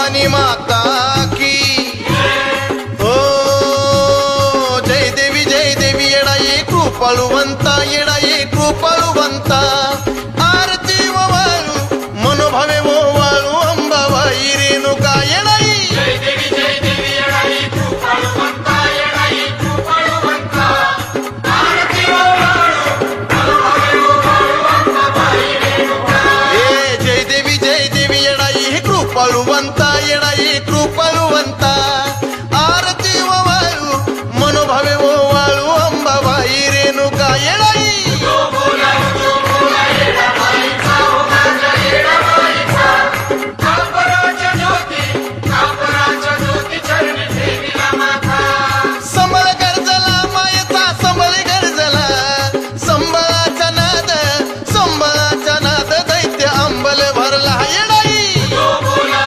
भवानी माता की ओ जय देवी येडाई कृपाळुवंता येडाई कृपाळुवंता आरती वाळू मनोभावे वाळू अंबाबाई रेणुका येडाई कृपाळुवंता येडाई कृपाळुवंता